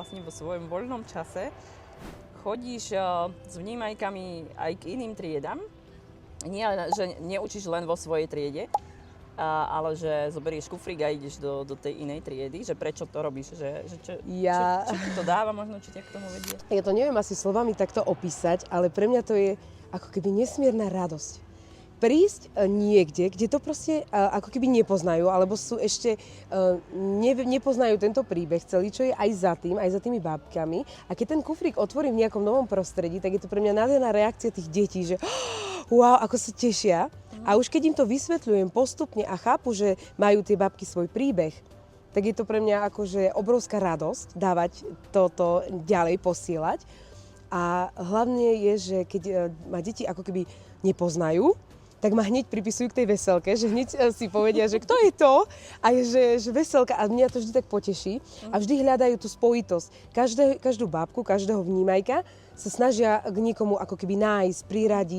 vlastne vo svojom voľnom čase chodíš s vnímajkami aj k iným triedam. Nie, že neučíš len vo svojej triede, ale že zoberieš kufrík a ideš do tej inej triedy, že prečo to robíš, čo ti to dáva, možno či ťa k tomu vedie? Ja to neviem asi slovami takto opísať, ale pre mňa to je ako keby nesmierna radosť. Prísť niekde, kde to proste ako keby nepoznajú, alebo sú ešte, nepoznajú tento príbeh celý, čo je aj za tými bábkami. A keď ten kufrík otvorím v nejakom novom prostredí, tak je to pre mňa nádherná reakcia tých detí, že wow, ako sa tešia. A už keď im to vysvetľujem postupne a chápu, že majú tie babky svoj príbeh, tak je to pre mňa akože obrovská radosť dávať toto ďalej, posielať. A hlavne je, že keď ma deti ako keby nepoznajú, tak ma hneď pripisujú k tej veselke, že hneď si povedia, že kto je to? A je, že veselka. A mňa to vždy tak poteší. A vždy hľadajú tú spojitosť. Každú bábku, každého vnímajka sa snažia k niekomu ako keby nájsť, priradiť.